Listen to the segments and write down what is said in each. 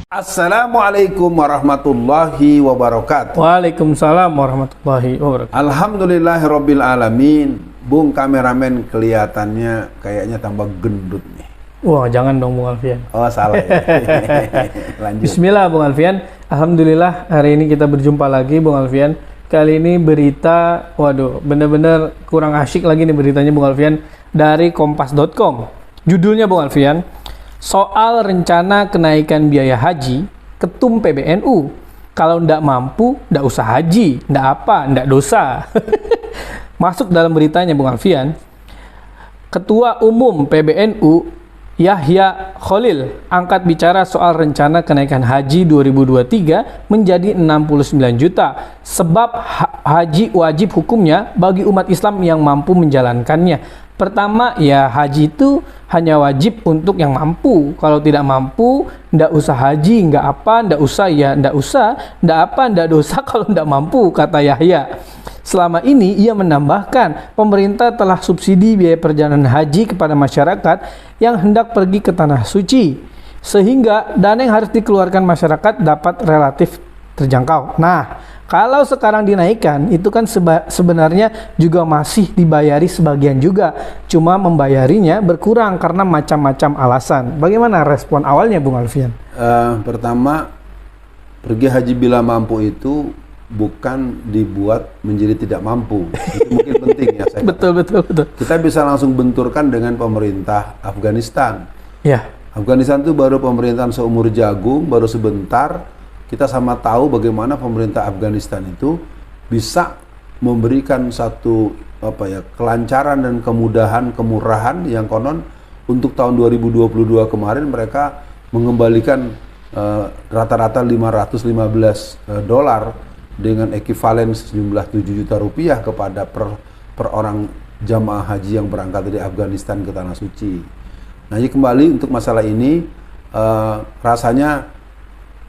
Assalamualaikum warahmatullahi wabarakatuh. Waalaikumsalam warahmatullahi wabarakatuh. Alhamdulillahirabbil alamin. Bung kameramen kelihatannya kayaknya tambah gendut nih. Wah, jangan dong Bung Alfian. Oh, salah ya. Lanjut. Bismillah Bung Alfian. Alhamdulillah hari ini kita berjumpa lagi Bung Alfian. Kali ini berita, waduh, bener-bener kurang asyik lagi nih beritanya Bung Alfian, dari kompas.com. Judulnya Bung Alfian, soal rencana kenaikan biaya haji, Ketum PBNU. Kalau ndak mampu, ndak usah haji, ndak apa, ndak dosa. Masuk dalam beritanya Bung Alfian, Ketua Umum PBNU Yahya Khalil angkat bicara soal rencana kenaikan haji 2023 menjadi 69 juta. Sebab haji wajib hukumnya bagi umat Islam yang mampu menjalankannya. Pertama, ya haji itu hanya wajib untuk yang mampu. Kalau tidak mampu, ndak usah haji, nggak apa, ndak usah, ya ndak usah, ndak apa, ndak dosa kalau ndak mampu, kata Yahya. Selama ini ia menambahkan, pemerintah telah subsidi biaya perjalanan haji kepada masyarakat yang hendak pergi ke tanah suci, sehingga dana yang harus dikeluarkan masyarakat dapat relatif terjangkau. Nah, kalau sekarang dinaikkan, itu kan sebenarnya juga masih dibayari sebagian juga. Cuma membayarinya berkurang karena macam-macam alasan. Bagaimana respon awalnya Bung Alfian? Pertama, pergi haji bila mampu itu bukan dibuat menjadi tidak mampu. Itu mungkin penting ya saya betul. Kita bisa langsung benturkan dengan pemerintah Afghanistan. Ya. Afghanistan itu baru pemerintahan seumur jagung, baru sebentar. Kita sama tahu bagaimana pemerintah Afghanistan itu bisa memberikan satu kelancaran dan kemudahan, kemurahan yang konon untuk tahun 2022 kemarin mereka mengembalikan rata-rata $515 dengan ekivalen sejumlah 7 juta rupiah kepada per orang jamaah haji yang berangkat dari Afghanistan ke Tanah Suci. Nah, ini kembali untuk masalah ini rasanya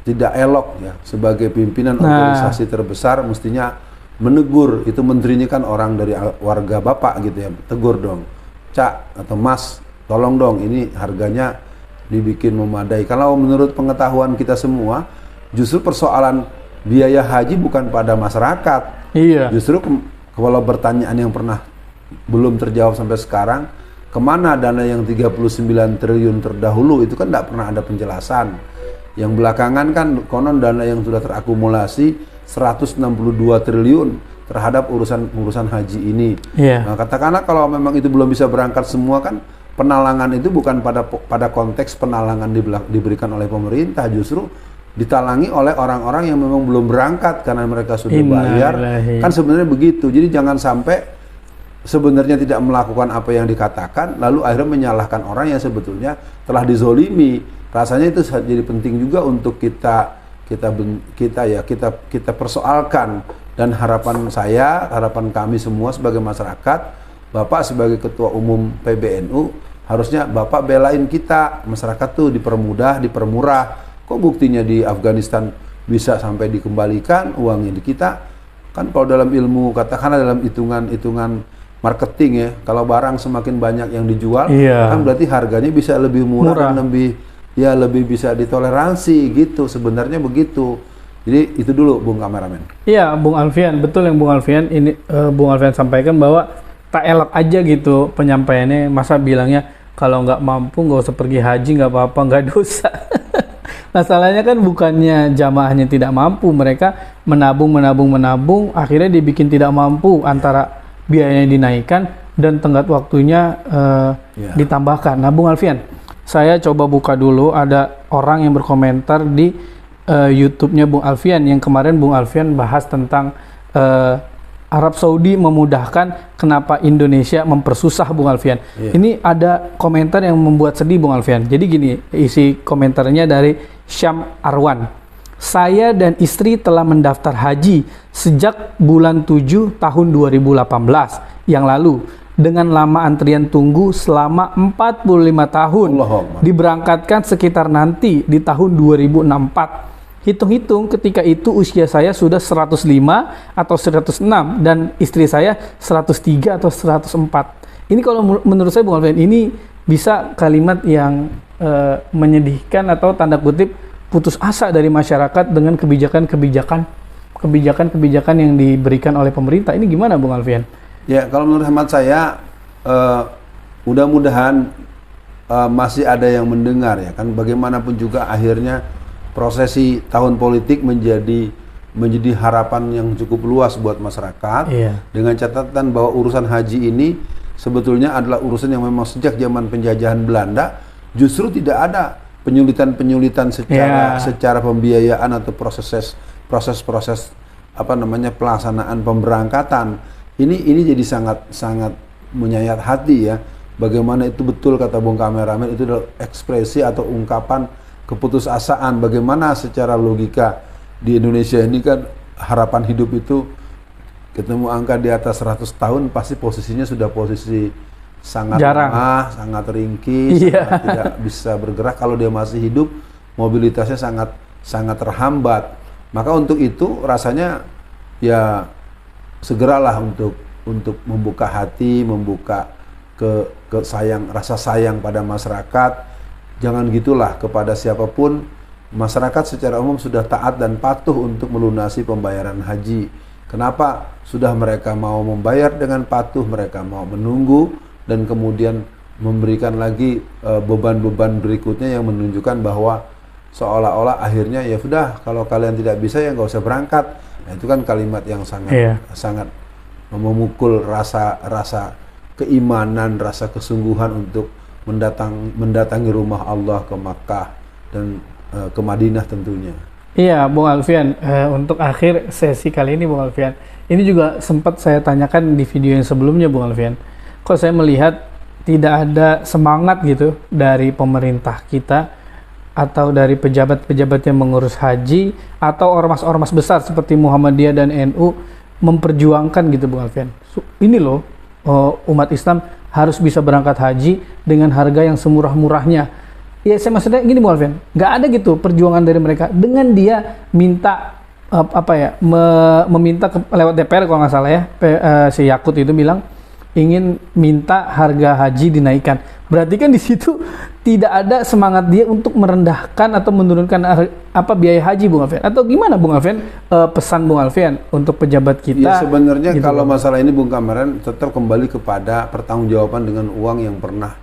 tidak elok ya, sebagai pimpinan organisasi terbesar mestinya menegur. Itu menterinya kan orang dari warga bapak gitu ya, tegur dong, Cak atau Mas, tolong dong ini harganya dibikin memadai. Kalau menurut pengetahuan kita semua, justru persoalan biaya haji bukan pada masyarakat. Iya. Justru kalau pertanyaan yang pernah belum terjawab sampai sekarang, kemana dana yang 39 triliun terdahulu, itu kan tidak pernah ada penjelasan. Yang belakangan kan konon dana yang sudah terakumulasi 162 triliun terhadap urusan haji ini. Yeah. Nah, katakanlah kalau memang itu belum bisa berangkat semua, kan penalangan itu bukan pada konteks penalangan diberikan oleh pemerintah, justru ditalangi oleh orang-orang yang memang belum berangkat karena mereka sudah bayar. Kan sebenarnya begitu. Jadi jangan sampai sebenarnya tidak melakukan apa yang dikatakan lalu akhirnya menyalahkan orang yang sebetulnya telah dizolimi. Rasanya itu jadi penting juga untuk kita persoalkan. Dan harapan kami semua sebagai masyarakat, Bapak sebagai Ketua Umum PBNU, harusnya Bapak belain kita, masyarakat tuh dipermudah, dipermurah. Kok buktinya di Afghanistan bisa sampai dikembalikan uangnya di kita? Kan kalau dalam ilmu, katakanlah dalam hitungan marketing ya, kalau barang semakin banyak yang dijual, kan berarti harganya bisa lebih murah. Dan lebih bisa ditoleransi gitu, sebenarnya begitu. Jadi itu dulu Bung kameramen. Iya Bung Alfian, betul yang Bung Alfian ini Bung Alfian sampaikan bahwa tak elok aja gitu penyampaiannya. Masa bilangnya kalau nggak mampu nggak usah pergi haji, nggak apa-apa, nggak dosa. Masalahnya kan bukannya jamaahnya tidak mampu, mereka menabung, akhirnya dibikin tidak mampu antara biayanya dinaikkan dan tenggat waktunya ditambahkan. Nah Bung Alfian, saya coba buka dulu, ada orang yang berkomentar di YouTube-nya Bung Alfian yang kemarin Bung Alfian bahas tentang Arab Saudi memudahkan, kenapa Indonesia mempersusah Bung Alfian. Ini ada komentar yang membuat sedih Bung Alfian. Jadi gini, isi komentarnya dari Syam Arwan. Saya dan istri telah mendaftar haji sejak bulan 7 tahun 2018 yang lalu. Dengan lama antrian tunggu selama 45 tahun. Diberangkatkan sekitar nanti di tahun 2064. Hitung-hitung ketika itu usia saya sudah 105 atau 106 dan istri saya 103 atau 104. Ini kalau menurut saya Bung Alfian, ini bisa kalimat yang menyedihkan atau tanda kutip putus asa dari masyarakat dengan kebijakan yang diberikan oleh pemerintah. Ini gimana Bung Alfian? Ya, kalau menurut hemat saya, mudah-mudahan masih ada yang mendengar ya kan. Bagaimanapun juga akhirnya prosesi tahun politik menjadi harapan yang cukup luas buat masyarakat. Dengan catatan bahwa urusan haji ini sebetulnya adalah urusan yang memang sejak zaman penjajahan Belanda justru tidak ada penyulitan secara pembiayaan atau proses pelaksanaan pemberangkatan. Ini jadi sangat menyayat hati ya. Bagaimana itu betul kata Bung Kameramen, itu adalah ekspresi atau ungkapan keputusasaan. Bagaimana secara logika di Indonesia ini kan harapan hidup itu ketemu angka di atas 100 tahun pasti posisinya sudah posisi sangat lemah, sangat ringkih, sangat tidak bisa bergerak. Kalau dia masih hidup, mobilitasnya sangat terhambat. Maka untuk itu rasanya ya segeralah untuk membuka hati, membuka rasa sayang pada masyarakat. Jangan gitulah kepada siapapun. Masyarakat secara umum sudah taat dan patuh untuk melunasi pembayaran haji. Kenapa? Sudah mereka mau membayar dengan patuh, mereka mau menunggu dan kemudian memberikan lagi beban-beban berikutnya yang menunjukkan bahwa seolah-olah akhirnya ya sudah, kalau kalian tidak bisa ya nggak usah berangkat. Nah, itu kan kalimat yang sangat memukul rasa keimanan, rasa kesungguhan untuk mendatangi rumah Allah ke Makkah dan ke Madinah tentunya. Iya, Bung Alfian, untuk akhir sesi kali ini Bung Alfian, ini juga sempat saya tanyakan di video yang sebelumnya Bung Alfian. Kok saya melihat tidak ada semangat gitu dari pemerintah kita atau dari pejabat-pejabat yang mengurus haji atau ormas-ormas besar seperti Muhammadiyah dan NU memperjuangkan gitu Bung Alfian. Ini loh, umat Islam harus bisa berangkat haji dengan harga yang semurah-murahnya. Ya saya maksudnya gini Bung Alfian, nggak ada gitu perjuangan dari mereka dengan dia minta meminta lewat DPR kalau nggak salah ya, si Yakut itu bilang ingin minta harga haji dinaikkan. Berarti kan di situ tidak ada semangat dia untuk merendahkan atau menurunkan biaya haji Bung Alfian. Atau gimana Bung Alfian, pesan Bung Alfian untuk pejabat kita? Ya sebenarnya gitu, kalau masalah ini Bung Kameran tetap kembali kepada pertanggungjawaban dengan uang yang pernah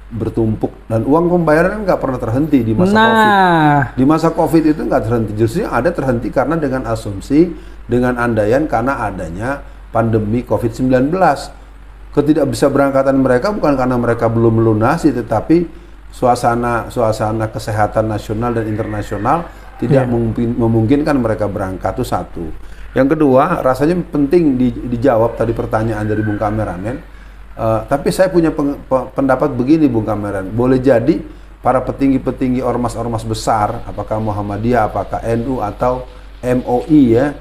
bertumpuk, dan uang pembayaran nggak pernah terhenti di masa COVID. Di masa COVID itu nggak terhenti, justru ada terhenti karena dengan asumsi, dengan andaian karena adanya pandemi COVID-19. Ketidak bisa berangkatan mereka bukan karena mereka belum melunasi, tetapi suasana kesehatan nasional dan internasional tidak memungkinkan mereka berangkat. Itu satu. Yang kedua, rasanya penting dijawab tadi pertanyaan dari Bung Kameramen. Tapi saya punya pendapat begini Bung Kameran, boleh jadi para petinggi-petinggi ormas-ormas besar, apakah Muhammadiyah, apakah NU atau MOI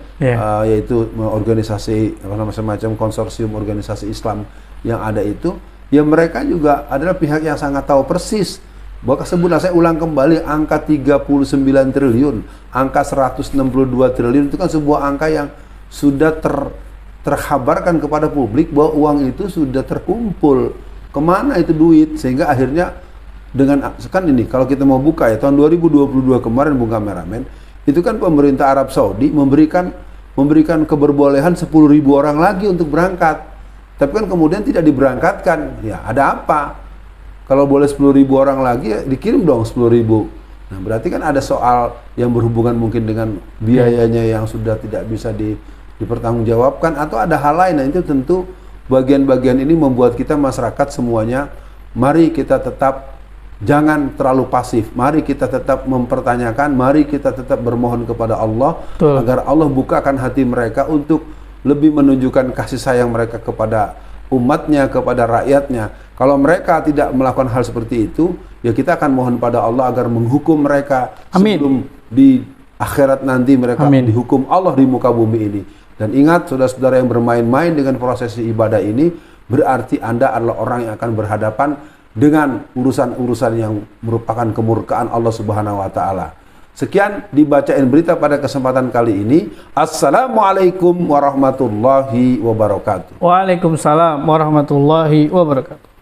yaitu organisasi semacam konsorsium organisasi Islam yang ada itu, ya mereka juga adalah pihak yang sangat tahu persis bahwa saya ulang kembali, angka 39 triliun, angka 162 triliun itu kan sebuah angka yang sudah terkabarkan kepada publik bahwa uang itu sudah terkumpul. Kemana itu duit? Sehingga akhirnya dengan kan ini kalau kita mau buka ya tahun 2022 kemarin Bung Kameramen, itu kan pemerintah Arab Saudi memberikan keberbolehan 10.000 orang lagi untuk berangkat. Tapi kan kemudian tidak diberangkatkan. Ya ada apa? Kalau boleh 10.000 orang lagi ya dikirim dong 10.000. Nah berarti kan ada soal yang berhubungan mungkin dengan biayanya yang sudah tidak bisa dipertanggungjawabkan atau ada hal lain. Nah itu tentu bagian-bagian ini membuat kita masyarakat semuanya, mari kita tetap jangan terlalu pasif, mari kita tetap mempertanyakan, mari kita tetap bermohon kepada Allah agar Allah bukakan hati mereka untuk lebih menunjukkan kasih sayang mereka kepada umatnya, kepada rakyatnya. Kalau mereka tidak melakukan hal seperti itu, ya kita akan mohon pada Allah agar menghukum mereka. Amin. Sebelum di akhirat nanti mereka dihukum Allah di muka bumi ini. Dan ingat saudara-saudara yang bermain-main dengan prosesi ibadah ini, berarti Anda adalah orang yang akan berhadapan dengan urusan-urusan yang merupakan kemurkaan Allah Subhanahu wa taala. Sekian dibacain berita pada kesempatan kali ini. Assalamualaikum warahmatullahi wabarakatuh. Waalaikumsalam warahmatullahi wabarakatuh.